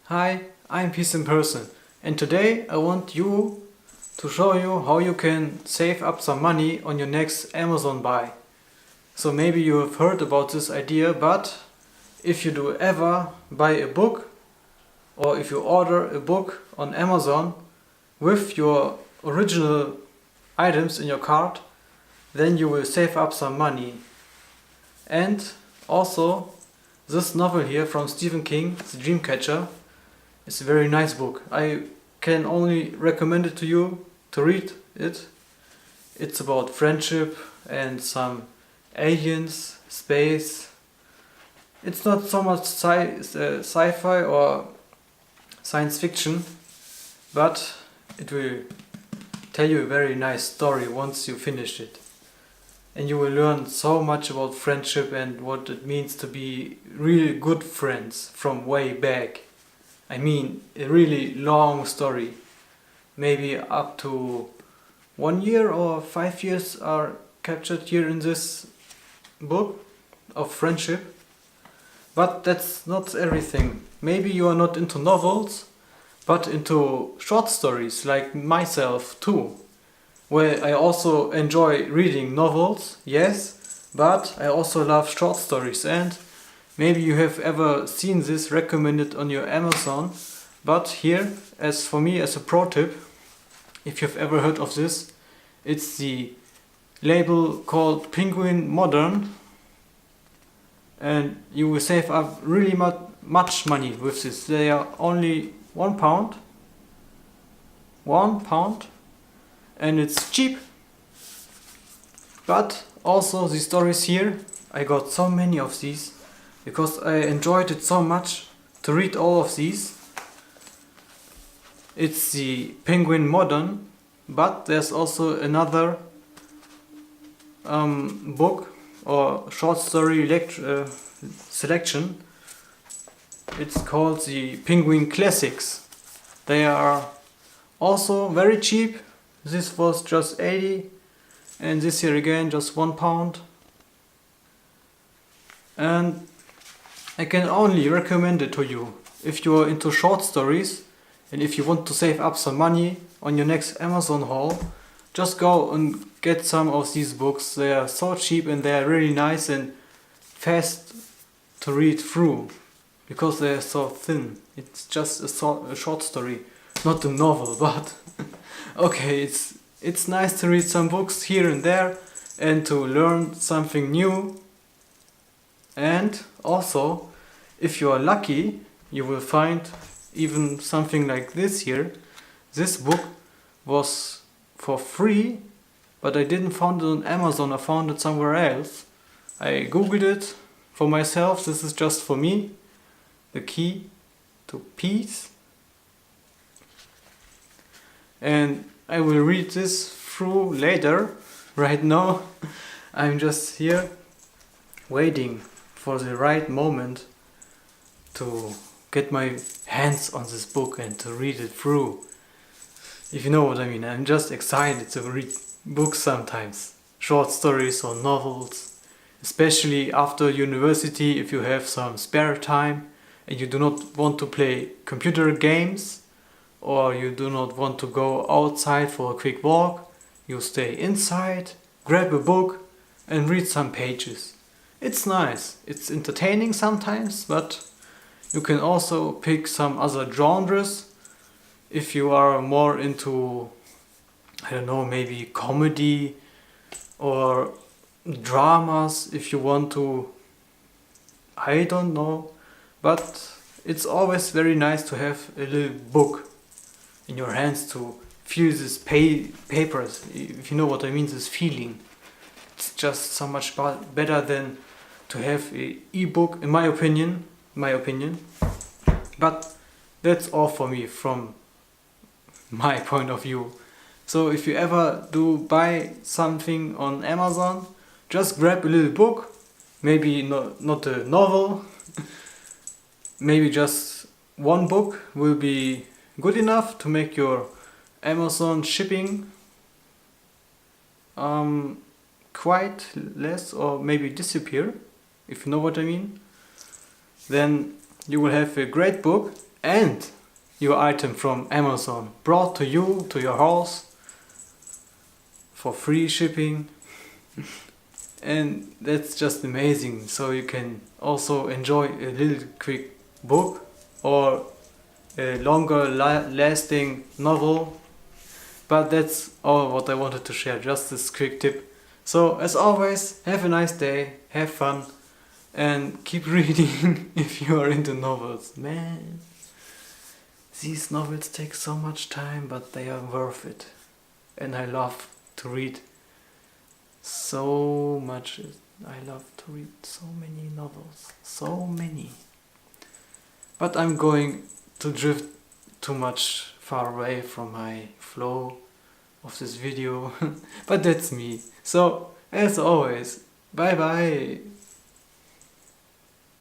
Hi, I'm Peace in Person, and today I want to show you how you can save up some money on your next Amazon buy. So maybe you have heard about this idea, but if you do ever buy a book or if you order a book on Amazon with your original items in your cart, then you will save up some money. And also, this novel here from Stephen King, The Dreamcatcher, it's a very nice book. I can only recommend it to you to read it. It's about friendship and some aliens, space. It's not so much sci-fi or science fiction, but it will tell you a very nice story once you finish it. And you will learn so much about friendship and what it means to be really good friends from way back. I mean, a really long story. Maybe up to 1 year or 5 years are captured here in this book of friendship. But that's not everything. Maybe you are not into novels, but into short stories like myself too. Where I also enjoy reading novels, yes, but I also love short stories, and maybe you have ever seen this recommended on your Amazon. But here, as for me, as a pro tip, if you've ever heard of this, it's the label called Penguin Modern, and you will save up really much money with this. They are only £1, £1, and it's cheap. But also the stories here, I got so many of these because I enjoyed it so much to read all of these. It's the Penguin Modern, but there's also another book or short story selection. It's called the Penguin Classics. They are also very cheap. This was just 80, and this here again just £1. And I can only recommend it to you if you are into short stories and if you want to save up some money on your next Amazon haul. Just go and get some of these books. They are so cheap and they are really nice and fast to read through because they are so thin. It's just a short story, not a novel, but okay, it's nice to read some books here and there and to learn something new. And also, if you are lucky, you will find even something like this here. This book was for free, but I didn't find it on Amazon, I found it somewhere else. I googled it for myself. This is just for me. The Key to Peace. And I will read this through later. Right now I'm just here waiting for the right moment to get my hands on this book and to read it through. If you know what I mean, I'm just excited to read books sometimes, short stories or novels, especially after university. If you have some spare time and you do not want to play computer games, or you do not want to go outside for a quick walk, you stay inside, grab a book and read some pages. It's nice, it's entertaining sometimes, but you can also pick some other genres if you are more into, I don't know, maybe comedy or dramas if you want to, I don't know, but it's always very nice to have a little book in your hands to feel this papers, if you know what I mean, this feeling. It's just so much better than to have an e-book, in my opinion. But that's all for me from my point of view. So if you ever do buy something on Amazon, just grab a little book, maybe not a novel, maybe just one book will be good enough to make your Amazon shipping quite less or maybe disappear, if you know what I mean. Then you will have a great book and your item from Amazon brought to you, to your house, for free shipping. And that's just amazing. So you can also enjoy a little quick book or a longer lasting novel. But that's all what I wanted to share, just this quick tip. So as always, have a nice day, have fun, and keep reading if you are into novels. Man, these novels take so much time, but they are worth it. And I love to read so much. I love to read so many novels, so many. But I'm going to drift too much far away from my flow of this video. But that's me. So as always, bye bye.